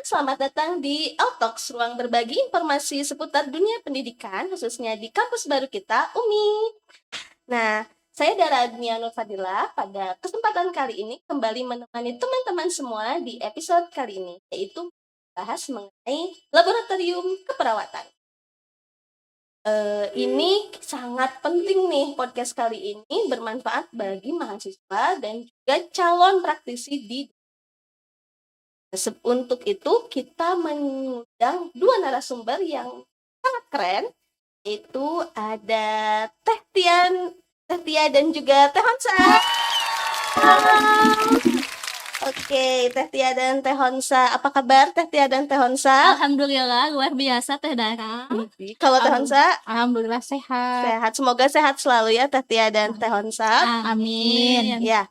selamat datang di Altox, ruang berbagi informasi seputar dunia pendidikan, khususnya di kampus baru kita, UMI. Nah, saya Dara Agnia Nur Fadila, pada kesempatan kali ini kembali menemani teman-teman semua di episode kali ini, yaitu bahas mengenai laboratorium keperawatan. Ini sangat penting nih, podcast kali ini bermanfaat bagi mahasiswa dan juga calon praktisi di. Untuk itu kita mengundang dua narasumber yang sangat keren, yaitu ada Teh Tia dan juga Teh Honsa. Oke, Teh Tia dan Teh Honsa, apa kabar Teh Tia dan Teh Honsa? Alhamdulillah luar biasa Teh Dara. Kalau Teh Honsa? Alhamdulillah sehat. Sehat, semoga sehat selalu ya Teh Tia dan Teh Honsa. Amin. Ya.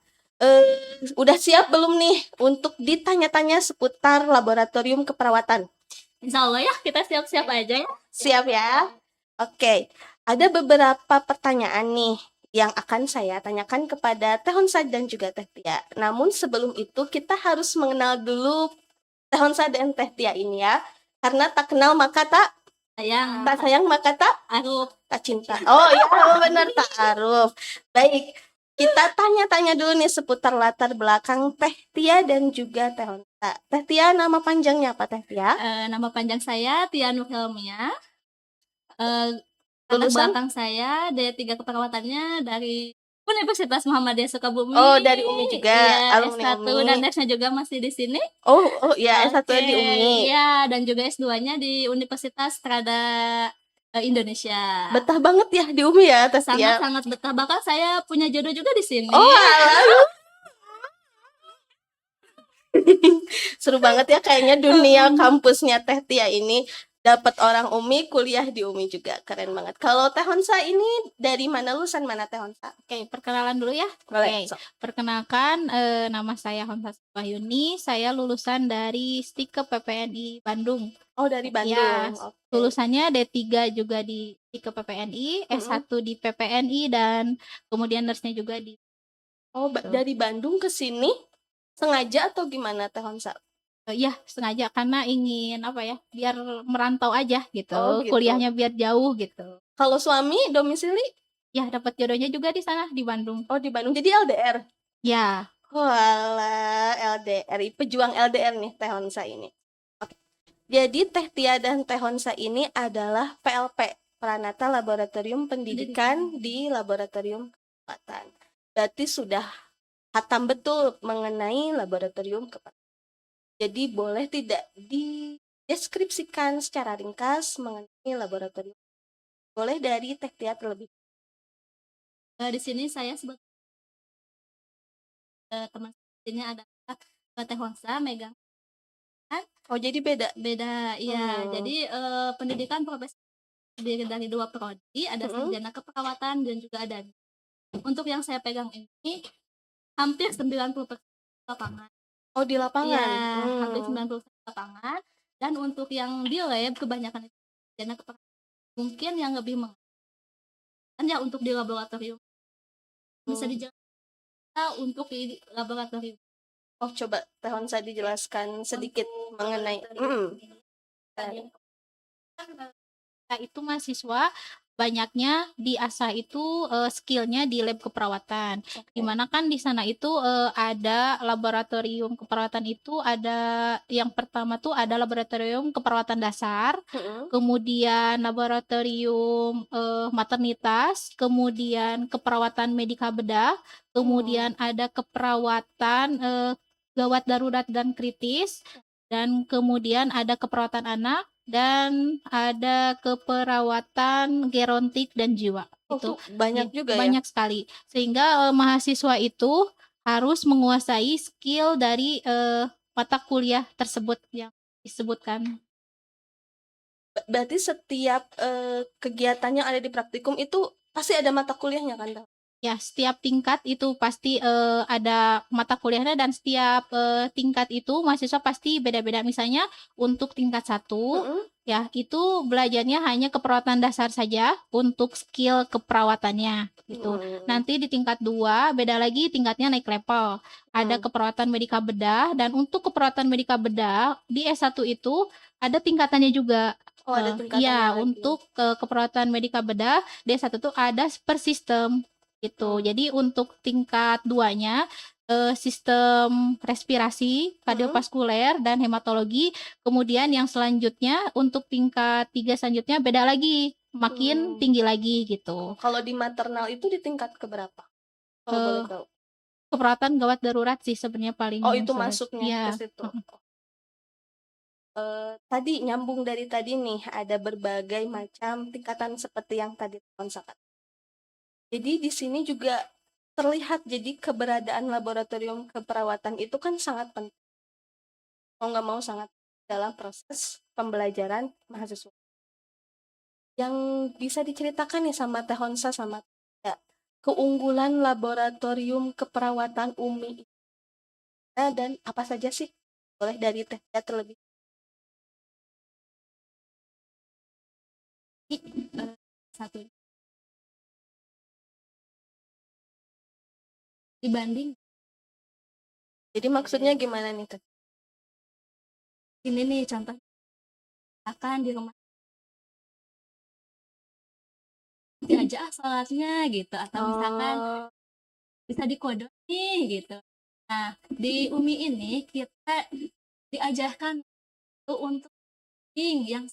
Udah siap belum nih untuk ditanya-tanya seputar laboratorium keperawatan? Insya Allah ya, kita siap-siap aja ya. Siap ya? Oke, ada beberapa pertanyaan nih yang akan saya tanyakan kepada Teh Honsa dan juga Teh Tia. Namun sebelum itu kita harus mengenal dulu Teh Honsa dan Teh Tia ini ya. Karena tak kenal maka tak sayang maka tak cinta. Oh iya, benar, ta'aruf. Baik, kita tanya-tanya dulu nih seputar latar belakang Teh Tia dan juga Teh Honsa. Teh Tia, nama panjangnya apa Teh Tia? Nama panjang saya Tia Nur Helmia. Latar Lulusan? belakang saya D3 keperawatannya dari Universitas Muhammadiyah Sukabumi. Oh, dari UMI juga, Iya, alumni S1 UMI. dan S-nya juga masih di sini. Oh ya, S1 di Oke, UMI. Iya, dan juga S2-nya di Universitas Strada Indonesia. Betah banget ya di UMI ya, Teh Tia? Sangat-sangat betah. Bahkan saya punya jodoh juga di sini. Oh, alah. Seru banget ya kayaknya dunia kampusnya Teh Tia ini. Dapat orang UMI, kuliah di UMI juga. Keren banget. Kalau Teh Honsa ini dari mana, lulusan mana Teh Honsa? Oke, perkenalan dulu ya. Boleh. Oke, perkenalkan nama saya Honsa Wahyuni. Saya lulusan dari STIKE PPNI Bandung. Oh, dari Bandung. Ya, Oke. lulusannya D3 juga di STIKE PPNI, S1 di PPNI, dan kemudian nurse-nya juga di. Oh, dari Bandung ke sini sengaja atau gimana Teh Honsa? Ya, sengaja karena ingin apa ya, biar merantau aja gitu. Oh, gitu. Kuliahnya biar jauh gitu. Kalau suami domisili? Ya, dapat jodohnya juga di sana di Bandung. Oh, di Bandung. Jadi LDR? Ya. Walah, LDR. Pejuang LDR nih Teh Honsa ini. Oke. Jadi Teh Tia dan Teh Honsa ini adalah PLP, Pranata Laboratorium Pendidikan di Laboratorium Keperawatan. Berarti sudah hatam betul mengenai laboratorium keperawatan. Jadi boleh tidak dideskripsikan secara ringkas mengenai laboratorium? Boleh dari Teh Tia terlebih. Di sini saya sebagai teman sini ada Teh Honsa megang. Oh, jadi beda ya. Jadi pendidikan profesi terdiri dari 2 prodi, ada sarjana keperawatan dan juga ada. Untuk yang saya pegang ini hampir 90% lapangan. Oh, di lapangan. Ya, hampir 90% lapangan. Dan untuk yang di lab kebanyakan itu sarjana keperawatan. Mungkin yang lebih kan ya untuk di laboratorium. Bisa dijelaskan untuk di laboratorium. Oh, coba Teh Honsa dijelaskan sedikit mengenai itu mahasiswa banyaknya diasah itu skillnya di lab keperawatan. Dimana kan di sana itu ada laboratorium keperawatan itu ada yang pertama tuh ada laboratorium keperawatan dasar, kemudian laboratorium maternitas, kemudian keperawatan medika bedah, kemudian ada keperawatan gawat darurat dan kritis, dan kemudian ada keperawatan anak, dan ada keperawatan gerontik dan jiwa. Itu banyak juga banyak sekali. Sehingga mahasiswa itu harus menguasai skill dari mata kuliah tersebut yang disebutkan. Berarti setiap kegiatan yang ada di praktikum itu pasti ada mata kuliahnya kan? Ya, setiap tingkat itu pasti, ada mata kuliahnya dan setiap, tingkat itu mahasiswa pasti beda-beda. Misalnya untuk tingkat 1 Mhm. ya itu belajarnya hanya keperawatan dasar saja untuk skill keperawatannya, gitu. Mhm. Nanti di tingkat 2 beda lagi tingkatnya naik level, ada Mhm. keperawatan medika bedah dan untuk keperawatan medika bedah di S1 itu ada tingkatannya juga. Oh, ada tingkatannya Iya, lagi. untuk, keperawatan medika bedah di S1 tuh ada per sistem. Gitu. Mmm. Jadi untuk tingkat 2-nya, sistem respirasi, Mhm. kardiovaskuler, dan hematologi. Kemudian yang selanjutnya untuk tingkat 3 selanjutnya beda lagi, makin Mmm. tinggi lagi gitu. Kalau di maternal itu di tingkat ke berapa? Kalau boleh Eee, tahu? keperawatan gawat darurat sih sebenarnya Oh, paling itu sering. masuknya ke Iya, situ. mhm. Tadi nyambung dari tadi nih, ada berbagai macam tingkatan seperti yang tadi Tonsa katakan. Jadi di sini juga terlihat jadi keberadaan laboratorium keperawatan itu kan sangat penting, mau nggak mau sangat dalam proses pembelajaran mahasiswa. Yang bisa diceritakan ya sama Teh Honsa sama Tia, keunggulan laboratorium keperawatan UMI itu dan apa saja sih? Boleh dari Teh Tia terlebih. Satu dibanding Jadi maksudnya gimana nih Teh? ini nih contoh akan di rumah aja sholatnya gitu atau misalkan Oh, bisa dikode nih gitu. Nah di UMI ini kita diajarkan tuh untuk yang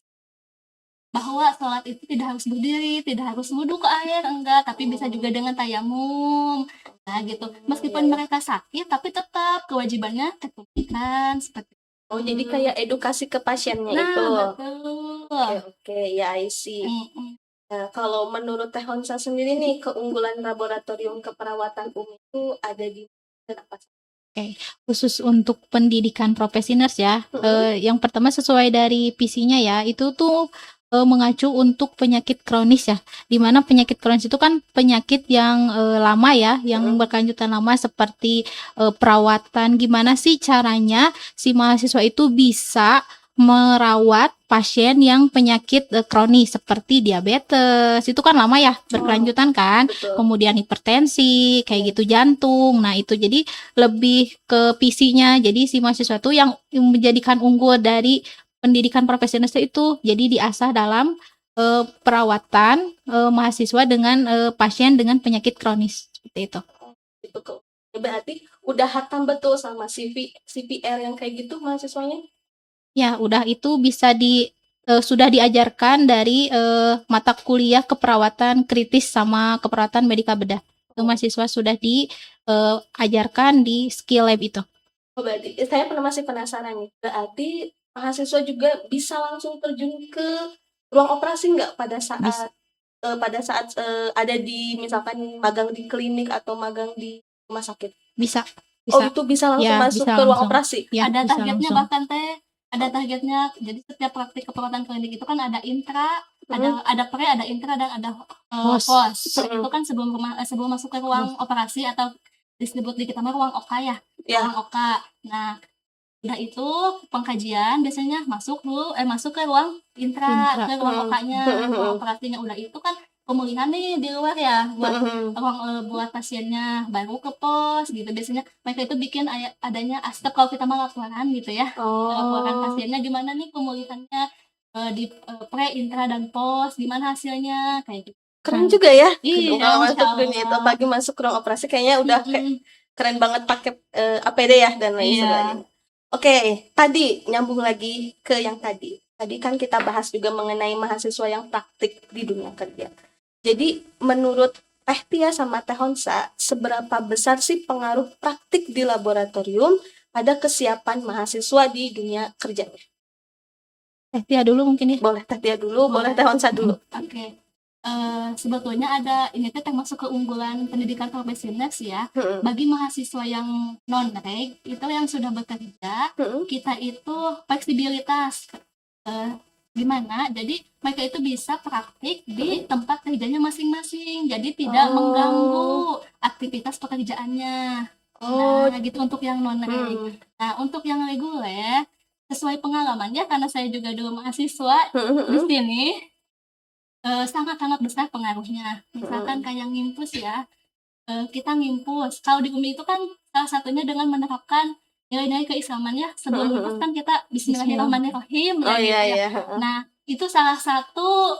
bahwa sholat itu tidak harus berdiri, tidak harus wudhu ke air, enggak, tapi bisa juga dengan tayamum. Nah gitu, iya, meskipun iya. mereka sakit, tapi tetap kewajibannya tertunaikan seperti Oh, jadi itu. kayak edukasi ke pasiennya itu. Nah betul. Oke, oke, ya I see. Mm-mm. Nah, kalau menurut Teh Honsa sendiri nih, keunggulan laboratorium keperawatan UMI itu ada di dan apa sih? Oke, khusus untuk pendidikan profesi nurse ya, Mhm. yang pertama sesuai dari PC-nya ya, itu tuh, mengacu untuk penyakit kronis ya, di mana penyakit kronis itu kan penyakit yang, lama ya, yang Mhm. berkelanjutan lama seperti, perawatan. Gimana sih caranya si mahasiswa itu bisa merawat pasien yang penyakit, kronis seperti diabetes, itu kan lama ya, berkelanjutan kan, Betul. kemudian hipertensi, kayak Iya. gitu, jantung. Nah itu jadi lebih ke PC-nya. Jadi si mahasiswa tuh yang menjadikan unggul dari pendidikan profesional itu jadi diasah dalam, perawatan, mahasiswa dengan, pasien dengan penyakit kronis, seperti itu. Gitu kok. Berarti udah hatam betul sama CPR yang kayak gitu mahasiswanya? Ya udah itu bisa sudah diajarkan dari, mata kuliah keperawatan kritis sama keperawatan medika bedah. Itu Oh. mahasiswa sudah ajarkan di skill lab itu. Oh, berarti saya masih penasaran nih. Berarti mahasiswa juga bisa langsung terjun ke ruang operasi nggak pada Bis saat ada di misalkan magang di klinik atau magang di rumah sakit? bisa Oh, bisa. itu bisa langsung Ya, masuk bisa ke ruang langsung. operasi? Ya, Ada bisa targetnya langsung. bahkan teh, ada targetnya. Jadi setiap praktik keperawatan klinik itu kan ada intra, Mhm. ada pre, ada intra, dan ada Pos. post. Mhm. Itu kan sebelum masuk ke ruang operasi atau disebut di kita mah ruang OKA ya, Ya. ruang OKA. Nah, udah itu pengkajian biasanya masuk ke ruang intra, Intra. ke ruang Mhm. OKA-nya, ruang operasinya. Udah itu kan pemulihan nih di luar ya buat Mhm. buat pasiennya, baru ke pos gitu. Biasanya mereka itu bikin adanya step kalau kita mau laporan gitu ya. Laporan Oh. pasiennya gimana nih pemulihannya, di pre, intra, dan pos, gimana hasilnya kayak gitu. Keren juga ya. Iya, Kalau Masya masuk dunia itu Allah. apalagi masuk ruang operasi kayaknya udah kayak Mm-mm. keren banget pakai APD ya dan lain Iya. sebagainya. Oke, tadi nyambung lagi ke yang tadi. Tadi kan kita bahas juga mengenai mahasiswa yang praktik di dunia kerja. Jadi menurut Teh Tia sama Teh Honsa, seberapa besar sih pengaruh praktik di laboratorium pada kesiapan mahasiswa di dunia kerjanya? Tia dulu mungkin ya. Boleh Teh Tia dulu, boleh Teh Honsa dulu. Oke. Sebetulnya ada ini teh termasuk keunggulan pendidikan profesional sih ya. Hmm. Bagi mahasiswa yang non-reg itu yang sudah bekerja, Hmm. kita itu fleksibilitas. gimana jadi mereka itu bisa praktik di tempat kerjanya masing-masing, jadi tidak mengganggu aktivitas pekerjaannya. Oh, Nah gitu untuk yang non reg. hmm. Nah untuk yang reguler sesuai pengalamannya karena saya juga dulu mahasiswa di sini sangat-sangat besar pengaruhnya. Misalkan kayak ngimpus ya, kita ngimpus. Kalau di UMI itu kan salah satunya dengan menerapkan nilai-nilai keislaman ya. Sebelum ngimpus kan kita Bismillahirrahmanirrahim Oh ya gitu iya ya. iya. Nah itu salah satu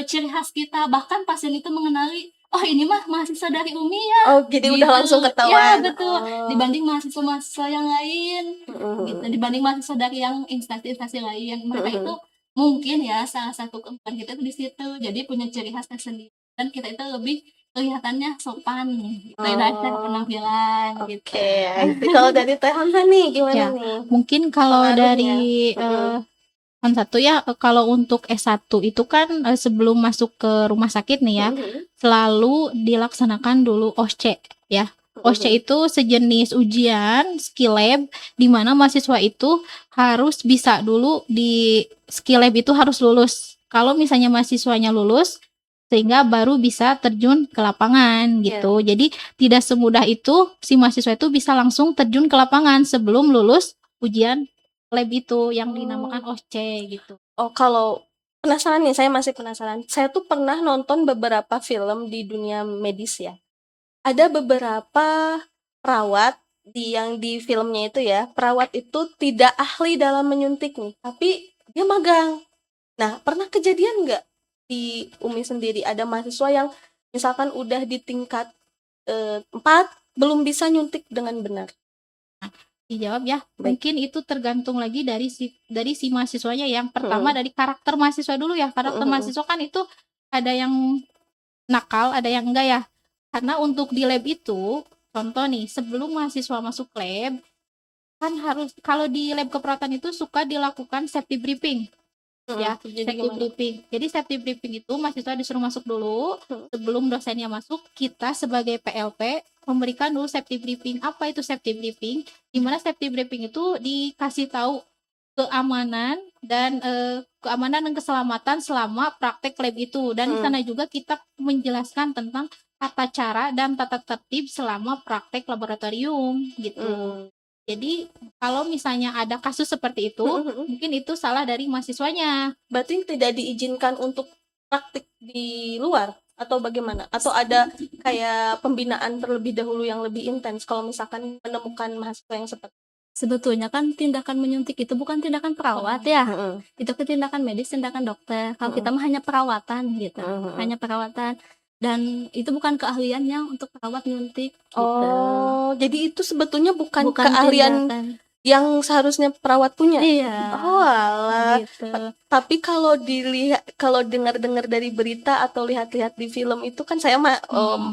ciri khas kita. Bahkan pasien itu mengenali, oh ini mah mahasiswa dari UMI ya. Oh, jadi udah Gitu. langsung Ya ketahuan. betul. Oh. Dibanding mahasiswa-mahasiswa yang lain, gitu. Mm-mm. Dibanding mahasiswa dari yang instansi-instansi lain, mereka itu Mm-mm. mungkin ya salah satu keunggulan kita itu di situ. Jadi punya ciri khas tersendiri dan kita itu lebih kelihatannya sopan gitu dari cara Oh, penampilan gitu. oke. Kalau dari Teh Hansa nih, gimana Ya, nih mungkin kalau pengaruhnya? dari Mm-mm. satu ya, kalau untuk S1 itu kan sebelum masuk ke rumah sakit nih ya, Mm-mm. selalu dilaksanakan dulu OSCE ya. OSCE itu sejenis ujian skill lab di mana mahasiswa itu harus bisa dulu di skill lab itu harus lulus. Kalau misalnya mahasiswanya lulus sehingga baru bisa terjun ke lapangan gitu. Jadi tidak semudah itu si mahasiswa itu bisa langsung terjun ke lapangan sebelum lulus ujian lab itu yang dinamakan OSCE gitu. Oh, kalau penasaran nih, saya masih penasaran. Saya tuh pernah nonton beberapa film di dunia medis ya. Ada beberapa perawat yang di filmnya itu ya, perawat itu tidak ahli dalam menyuntik nih, tapi dia magang. Nah, pernah kejadian nggak di Umi sendiri ada mahasiswa yang misalkan udah di tingkat 4 belum bisa nyuntik dengan benar? Dijawab ya. Baik. Mungkin itu tergantung lagi dari si mahasiswanya. Yang pertama dari karakter mahasiswa dulu ya. Karakter mahasiswa kan itu ada yang nakal, ada yang enggak ya. Karena untuk di lab itu, contoh nih, sebelum mahasiswa masuk lab, kan harus, kalau di lab keperawatan itu suka dilakukan safety briefing. Ya, Jadi safety gimana? briefing. Jadi safety briefing itu mahasiswa disuruh masuk dulu, sebelum dosennya masuk, kita sebagai PLP memberikan dulu safety briefing. Apa itu safety briefing? Di mana safety briefing itu dikasih tahu keamanan dan keselamatan selama praktek lab itu. Dan di sana juga kita menjelaskan tentang tata cara dan tata tertib selama praktek laboratorium gitu. Jadi kalau misalnya ada kasus seperti itu, mungkin itu salah dari mahasiswanya. Berarti tidak diizinkan untuk praktik di luar atau bagaimana? Atau ada kayak pembinaan terlebih dahulu yang lebih intens kalau misalkan menemukan mahasiswa yang seperti Sebetulnya kan tindakan menyuntik itu bukan tindakan perawat ya. Itu kan tindakan medis, tindakan dokter. Kalau kita mah hanya perawatan gitu. Hanya perawatan. Dan itu bukan keahliannya untuk perawat nyuntik gitu. Oh, jadi itu sebetulnya bukan Bukan keahlian tindakan. yang seharusnya perawat punya. Iya. Oh, alah. Gitu. Tapi kalau dilihat, kalau dengar-dengar dari berita atau lihat-lihat di film itu kan saya mah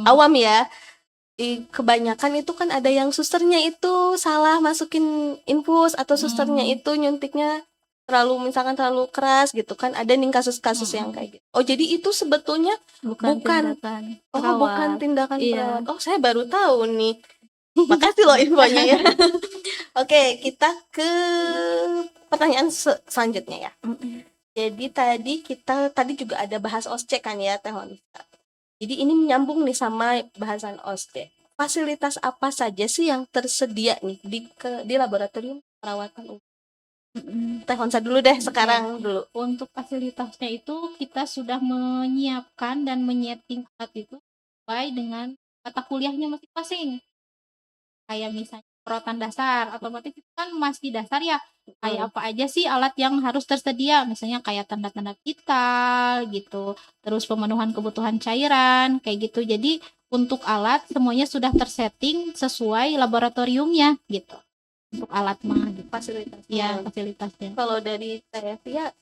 awam ya. Kebanyakan itu kan ada yang susternya itu salah masukin infus atau susternya itu nyuntiknya misalkan terlalu keras gitu kan, ada nih kasus-kasus yang kayak gitu. Oh, jadi itu sebetulnya bukan tindakan bukan perawat. tindakan Iya. perawat. Oh, saya baru tahu nih. Makasih loh infonya ya. Oke, kita ke pertanyaan selanjutnya ya. Jadi tadi juga ada bahas OSCE kan ya, Teh Honsa. Jadi ini menyambung nih sama bahasan OSCE. Fasilitas apa saja sih yang tersedia nih di laboratorium perawatan UMI? Teh Honsa dulu deh sekarang dulu. Untuk fasilitasnya itu kita sudah menyiapkan dan menyeting alat itu sesuai dengan mata kuliahnya masing-masing. Kayak misalnya perawatan dasar, otomatis itu kan masih dasar ya. Kayak apa aja sih alat yang harus tersedia, misalnya kayak tanda-tanda vital gitu, terus pemenuhan kebutuhan cairan kayak gitu. Jadi untuk alat semuanya sudah tersetting sesuai laboratoriumnya gitu. Untuk alat mah gitu. Fasilitasnya. Ya, fasilitasnya. Kalau dari Teh Via,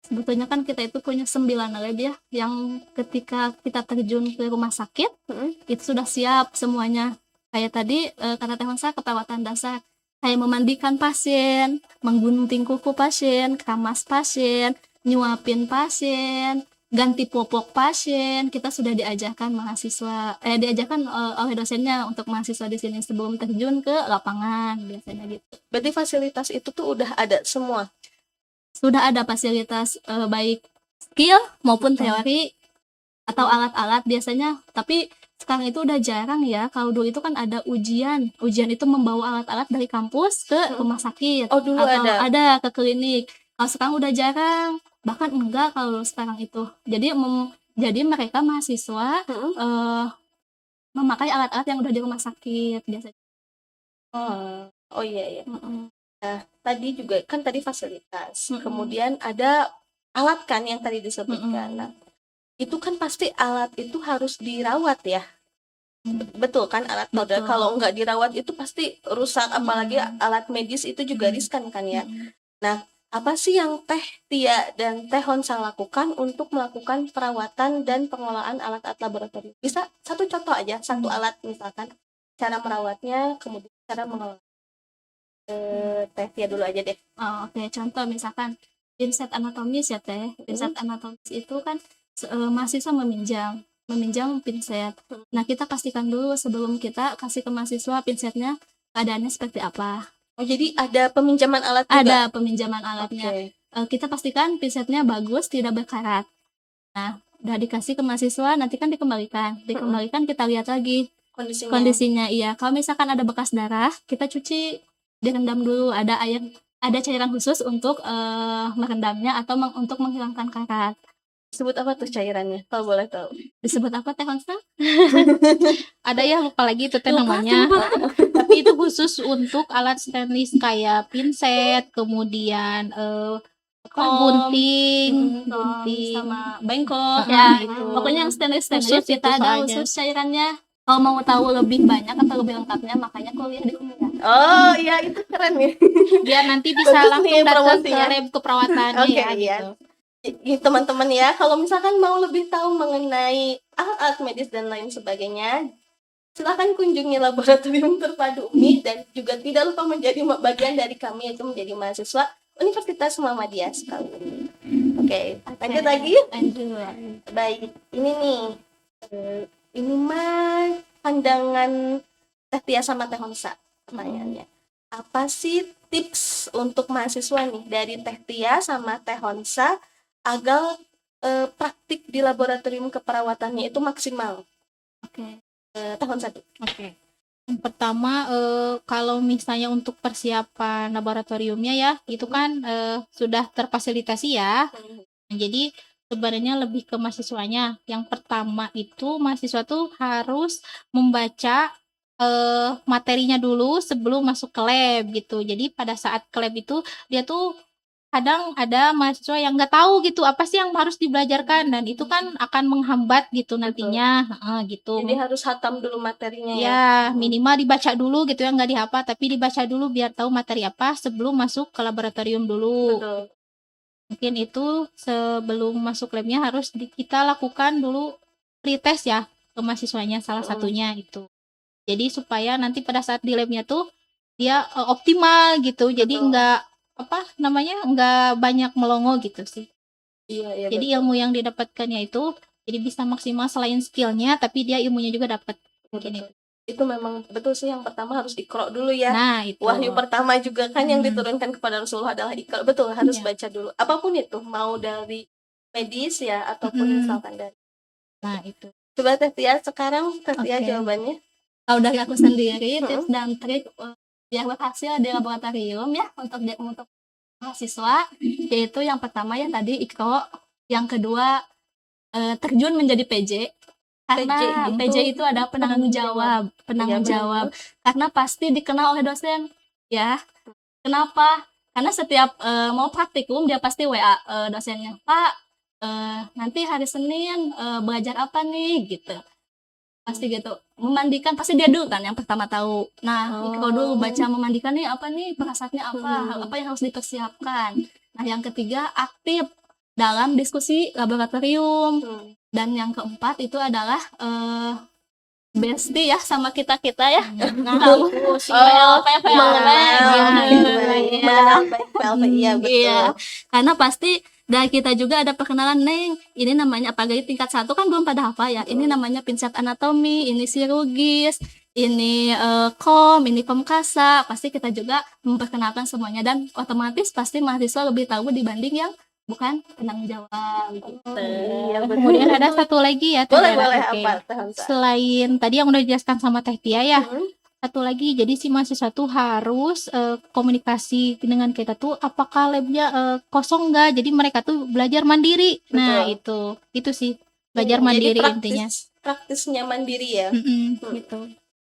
Sebetulnya kan kita itu punya 9 lab ya, yang ketika kita terjun ke rumah sakit itu sudah siap semuanya. Kayak tadi kata Teh Honsa, keperawatan dasar, kayak memandikan pasien, menggunting kuku pasien, keramas pasien, nyuapin pasien, ganti popok pasien. Kita sudah diajarkan oleh dosennya untuk mahasiswa di sini sebelum terjun ke lapangan biasanya gitu. berarti fasilitas itu tuh udah ada semua. sudah ada fasilitas baik skill maupun teori atau alat-alat biasanya. Tapi sekarang itu udah jarang ya. Kalau dulu itu kan ada ujian itu membawa alat-alat dari kampus ke rumah sakit Oh, dulu atau ada. ke klinik. Kalau sekarang udah jarang, bahkan enggak kalau sekarang itu. Jadi mereka mahasiswa memakai alat-alat yang udah di rumah sakit biasanya. Oh iya ya. Mm-mm. Nah, tadi juga kan tadi fasilitas. Mm-mm. Kemudian ada alat kan yang tadi disebutkan. Mm-mm. Nah, itu kan pasti alat itu harus dirawat ya. Betul kan alat modal. Betul. Kalau nggak dirawat itu pasti rusak, apalagi alat medis itu juga Mm. riskan kan ya. Mm-mm. Nah, apa sih yang Teh Tia dan Teh Honsa lakukan untuk melakukan perawatan dan pengelolaan alat-alat laboratorium? Bisa satu contoh aja, satu alat misalkan, cara merawatnya, kemudian cara mengelola. Teh Tia dulu aja deh. Oh, oke. Contoh misalkan pinset anatomis ya Teh. Pinset anatomis itu kan mahasiswa meminjam pinset. Nah, kita pastikan dulu sebelum kita kasih ke mahasiswa pinsetnya keadaannya seperti apa. Oh, jadi ada peminjaman alat juga? Ada peminjaman alatnya. Oke. Kita pastikan pinsetnya bagus, tidak berkarat. Nah, udah dikasih ke mahasiswa, nanti kan dikembalikan. Kita lihat lagi kondisinya. Iya, kalau misalkan ada bekas darah, kita cuci, direndam dulu. Ada cairan khusus untuk merendamnya atau untuk menghilangkan karat. Disebut apa tuh cairannya, kalau boleh tahu? Disebut apa Teh Honsa? Ada ya, lupa lagi itu teh namanya. Tapi itu khusus untuk alat stainless kayak pinset, kemudian gunting sama bengkok ya ya. itu. Pokoknya yang stainless Khusus itu kita ada soalnya. khusus cairannya. Kalau mau tahu lebih banyak atau lebih lengkapnya, makanya kuliah di UMI. Oh iya, itu keren ya. Biar nanti bisa Bagus langsung nih datang ke promosinya. lab keperawatannya Oke, ya iya. gitu. Teman-teman ya, kalau misalkan mau lebih tahu mengenai alat medis dan lain sebagainya, silakan kunjungi laboratorium terpadu UMI dan juga tidak lupa menjadi bagian dari kami, yaitu menjadi mahasiswa Universitas Muhammadiyah Sukabumi. Oke, lanjut lagi. Baik, ini nih, ini mah pandangan Teh Tia sama Teh Honsa. Pertanyaannya, apa sih tips untuk mahasiswa nih dari Teh Tia sama Teh Honsa agar praktik di laboratorium keperawatannya itu maksimal? Oke. Teh Honsa tuh. Oke. Yang pertama kalau misalnya untuk persiapan laboratoriumnya ya, itu kan sudah terfasilitasi ya. Nah, jadi sebenarnya lebih ke mahasiswanya. Yang pertama itu mahasiswa tuh harus membaca materinya dulu sebelum masuk ke lab gitu. Jadi pada saat ke lab itu dia tuh kadang ada mahasiswa yang nggak tahu gitu apa sih yang harus dibelajarkan, dan itu kan akan menghambat gitu nantinya. Gitu. Jadi harus hatam dulu materinya ya. Ya, minimal dibaca dulu gitu ya, nggak dihafal tapi dibaca dulu biar tahu materi apa sebelum masuk ke laboratorium dulu. Betul. Mungkin itu sebelum masuk labnya harus kita lakukan dulu pretest ya ke mahasiswanya, salah satunya itu. Jadi supaya nanti pada saat di labnya tuh dia optimal gitu. Jadi nggak nggak banyak melongo gitu sih. Iya, Jadi ilmu yang didapatkannya itu jadi bisa maksimal selain skillnya, tapi dia ilmunya juga dapat. Mungkin itu memang betul sih, yang pertama harus iqra dulu ya. Nah, itu. Wahyu pertama juga kan yang diturunkan kepada Rasulullah adalah iqra. Betul, harus baca dulu. Apapun itu, mau dari medis ya ataupun misalkan dari. Nah, itu. Coba Teh Tia sekarang, Teh Tia jawabannya. Kalau dari aku sendiri, tips dan trik biar berhasil di laboratorium ya untuk mahasiswa, yaitu yang pertama ya tadi iqra, yang kedua terjun menjadi PJ. Karena PJ itu ada penanggung jawab, karena pasti dikenal oleh dosen ya. Kenapa? Karena setiap mau praktikum dia pasti WA dosennya, Pak, nanti hari Senin belajar apa nih gitu. Pasti gitu. Memandikan pasti dia dulu kan yang pertama tahu. Nah, kalau dulu baca memandikan nih apa nih, prasatnya apa yang harus dipersiapkan. Nah, yang ketiga aktif dalam diskusi laboratorium. Dan yang keempat itu adalah bestie ya sama kita ya. Iya, karena pasti dari kita juga ada perkenalan, Neng, ini namanya apalagi tingkat 1 kan belum pada hafal ya, ini namanya pinset anatomi, ini chirurgis, ini kom, ini komkasa, pasti kita juga memperkenalkan semuanya dan otomatis pasti mahasiswa lebih tahu dibanding yang bukan penanggung jawab gitu. Iya, Kemudian ada betul. satu lagi ya Teh Boleh, Dara. boleh Oke. apa Teh Hansa? Selain tadi yang udah dijelaskan sama Teh Tia ya, Hmm, satu lagi jadi si mahasiswa tuh harus komunikasi dengan kita tuh apakah labnya kosong nggak, jadi mereka tuh belajar mandiri. Nah betul. itu sih belajar Jadi mandiri intinya. praktisnya mandiri ya. Mm-mm, Hmm. gitu.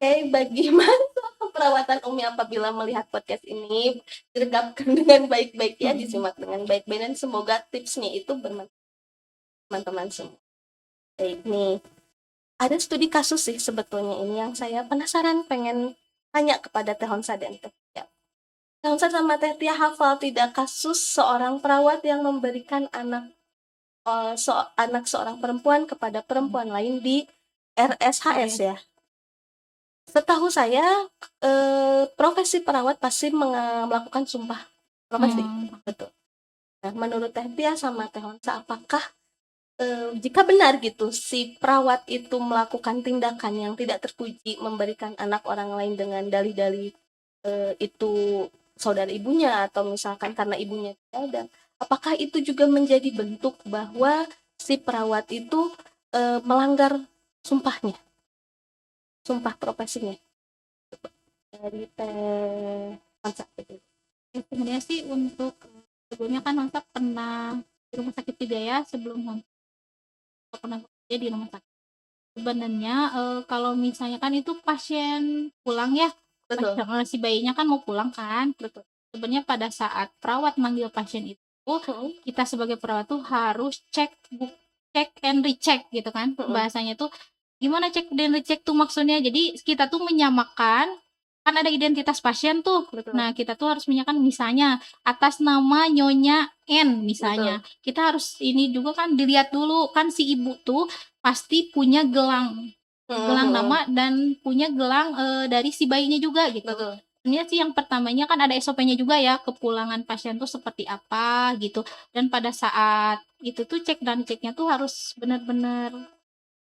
Oke, bagi mahasiswa keperawatan Umi apabila melihat podcast ini, diredapkan dengan baik-baik ya, disimak dengan baik-baik dan semoga tipsnya itu bermanfaat teman-teman semua. Baik nih, ada studi kasus sih sebetulnya ini yang saya penasaran pengen tanya kepada Teh Honsa dan Teh Tia. Teh Honsa sama Teh Tia hafal tidak kasus seorang perawat yang memberikan anak seorang perempuan kepada perempuan lain di RSHS ya? Setahu saya profesi perawat pasti melakukan sumpah profesi, betul. Nah, menurut Teh Tia sama Teh Honsa, apakah jika benar gitu si perawat itu melakukan tindakan yang tidak terpuji memberikan anak orang lain dengan dalih-dalih itu saudara ibunya atau misalkan karena ibunya tidak ada, apakah itu juga menjadi bentuk bahwa si perawat itu melanggar sumpahnya, sumpah profesinya dari Teh Honsa gitu. Ya, sebenarnya sih untuk sebelumnya kan Honsa pernah di rumah sakit juga ya, sebelum Honsa pernah kerja di rumah sakit. Sebenarnya kalau misalnya kan itu pasien pulang ya, Betul. si bayinya kan mau pulang kan. Betul. Sebenarnya pada saat perawat manggil pasien itu, kita sebagai perawat tuh harus cek and recheck gitu kan. Bahasanya tuh gimana cek dan recheck tuh maksudnya. Jadi kita tuh menyamakan, kan ada identitas pasien tuh. Betul. Nah, kita tuh harus menyamakan misalnya atas nama Nyonya N misalnya. Kita harus ini juga kan dilihat dulu kan si ibu tuh pasti punya gelang nama dan punya gelang dari si bayinya juga gitu. Betul. Ini sih yang pertamanya kan ada SOP-nya juga ya, kepulangan pasien tuh seperti apa gitu. Dan pada saat itu tuh cek dan ceknya tuh harus benar-benar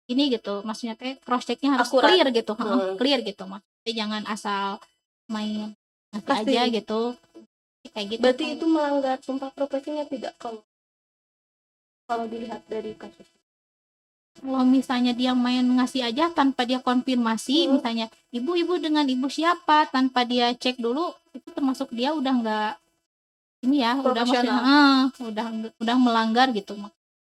ini gitu. Maksudnya teh cross checknya harus Akurat. clear gitu. Clear gitu. Maksudnya jangan asal main nanti Pasti. aja gitu. Kayak gitu. Berarti itu melanggar sumpah profesinya tidak kalau dilihat dari kasus? Kalau misalnya dia main ngasih aja tanpa dia konfirmasi, misalnya ibu dengan ibu siapa tanpa dia cek dulu, itu termasuk dia udah nggak ini ya, udah maksudnya udah melanggar gitu.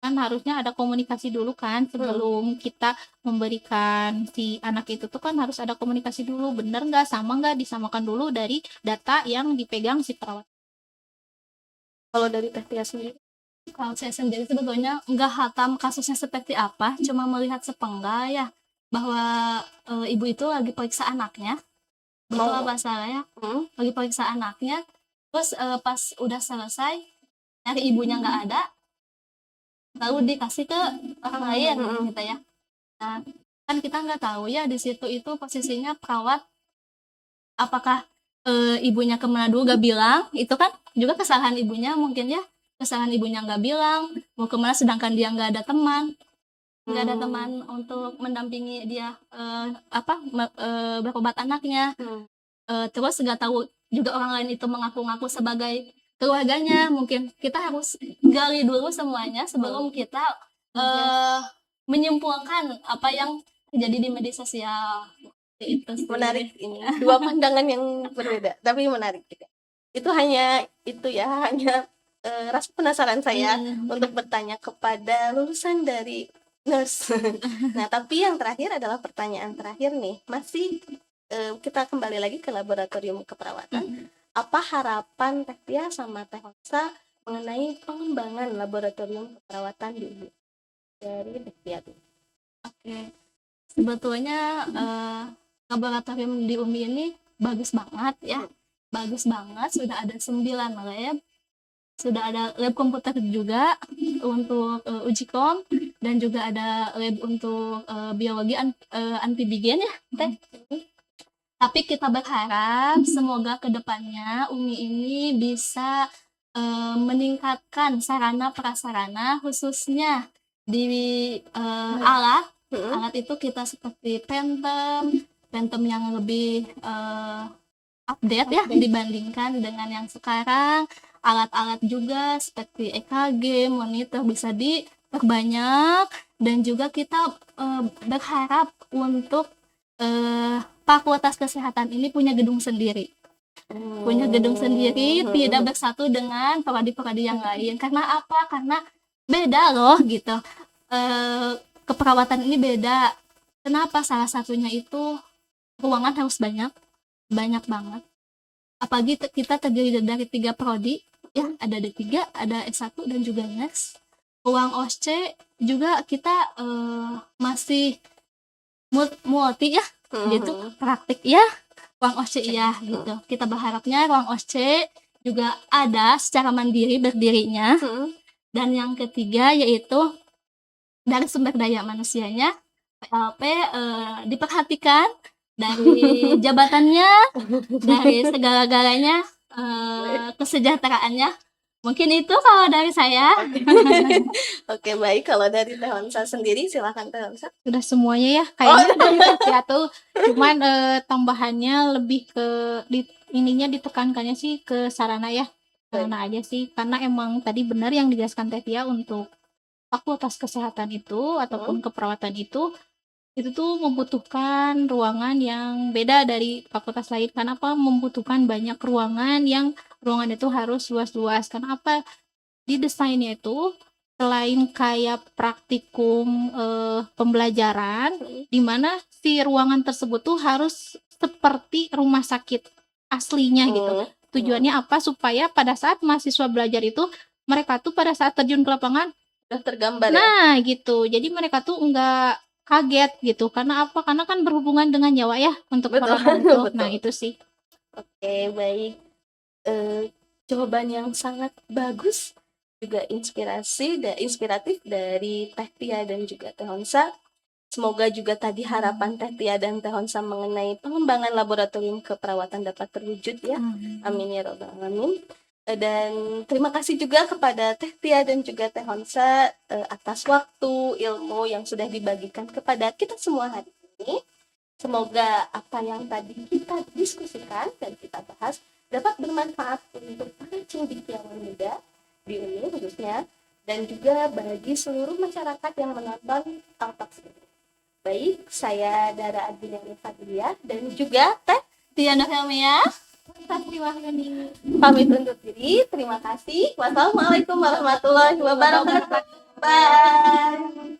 Kan harusnya ada komunikasi dulu kan sebelum kita memberikan si anak itu tuh kan harus ada komunikasi dulu, bener nggak, sama nggak, disamakan dulu dari data yang dipegang si perawat. Kalau dari Teh Tia sendiri? Kalau saya sendiri sebetulnya nggak hatam kasusnya seperti apa, cuma melihat sepenggal ya bahwa ibu itu lagi periksa anaknya, betul apa salah ya? Lagi periksa anaknya, terus pas udah selesai nyari ibunya nggak ada, lalu dikasih ke orang lain gitu ya. Nah kan kita nggak tahu ya di situ itu posisinya perawat, apakah ibunya kemana dulu gak bilang, itu kan juga kesalahan ibunya mungkin ya, kesalahan ibunya nggak bilang mau kemana sedangkan dia nggak ada teman untuk mendampingi dia berobat anaknya. Terus nggak tahu juga orang lain itu mengaku-ngaku sebagai keluarganya. Mungkin kita harus gali dulu semuanya sebelum kita menyimpulkan apa yang terjadi di media sosial. Itu sih. Menarik ini, dua pandangan yang berbeda tapi menarik juga. Itu hanya rasa penasaran saya untuk bertanya kepada lulusan dari nurse. Nah, tapi yang terakhir adalah pertanyaan terakhir nih, masih kita kembali lagi ke laboratorium keperawatan. Apa harapan Teh Tia sama Teh Honsa mengenai pengembangan laboratorium keperawatan di UMI? Dari Teh Tia dulu. Oke, sebetulnya laboratorium di UMI ini bagus banget ya, bagus banget. Sudah ada 9 lab, sudah ada lab komputer juga untuk uji kom, dan juga ada lab untuk biologi antigen ya Teh. Tapi kita berharap semoga kedepannya UMI ini bisa meningkatkan sarana prasarana khususnya di alat itu kita seperti Phantom, Phantom yang lebih update ya dibandingkan dengan yang sekarang. Alat-alat juga seperti EKG, monitor bisa diperbanyak, dan juga kita berharap untuk Fakultas Kesehatan ini punya gedung sendiri. Punya gedung sendiri, tidak bersatu dengan prodi-prodi yang lain. Karena apa? Karena beda loh gitu. Keperawatan ini beda. Kenapa? Salah satunya itu ruangan harus banyak banget. Apalagi kita terdiri dari 3 prodi, ya, ada D3, ada S1 dan juga NEX. Ruang OSC juga kita masih multi ya, gitu, praktik ya. Ruang OSC ya gitu. Kita berharapnya ruang OSC juga ada secara mandiri berdirinya. Dan yang ketiga yaitu dari sumber daya manusianya, PLP diperhatikan dari jabatannya, dari segala-galanya, kesejahteraannya. Mungkin itu kalau dari saya. Oke, baik. Kalau dari Teh Onsa sendiri, silakan Teh Onsa. Sudah semuanya ya kayaknya dari Tepia tuh. Cuman tambahannya lebih ke ininya ditekankannya sih ke sarana ya. Sarana aja sih, karena emang tadi benar yang dijelaskan Tepia untuk fakultas kesehatan itu ataupun keperawatan itu tuh membutuhkan ruangan yang beda dari fakultas lain. Karena apa? Membutuhkan banyak ruangan yang ruangan itu harus luas-luas. Karena apa? Di desainnya itu selain kayak praktikum pembelajaran, di mana si ruangan tersebut tuh harus seperti rumah sakit aslinya gitu. Tujuannya apa? Supaya pada saat mahasiswa belajar itu mereka tuh pada saat terjun ke lapangan Udah tergambar ya? nah gitu. Jadi mereka tuh enggak kaget gitu. Karena apa? Karena kan berhubungan dengan nyawa ya untuk Betul, perawatan itu. betul. Nah, itu sih. Oke, baik. Jawaban yang sangat bagus, juga inspiratif dari Teh Tia dan juga Teh Onsa. Semoga juga tadi harapan Teh Tia dan Teh Onsa mengenai pengembangan laboratorium keperawatan dapat terwujud ya. Amin ya robbal alamin. Dan terima kasih juga kepada Teh Tia dan juga Teh Onsa atas waktu, ilmu yang sudah dibagikan kepada kita semua hari ini. Semoga apa yang tadi kita diskusikan dan kita bahas dapat bermanfaat untuk para cendekiawan muda di UNI khususnya, dan juga bagi seluruh masyarakat yang menonton Altalks ini. Baik, saya Dara Adriana Fadlia dan juga Teh Tia Nohelmia. pamit undur diri. Terima kasih. Wassalamualaikum warahmatullahi wabarakatuh. Bye.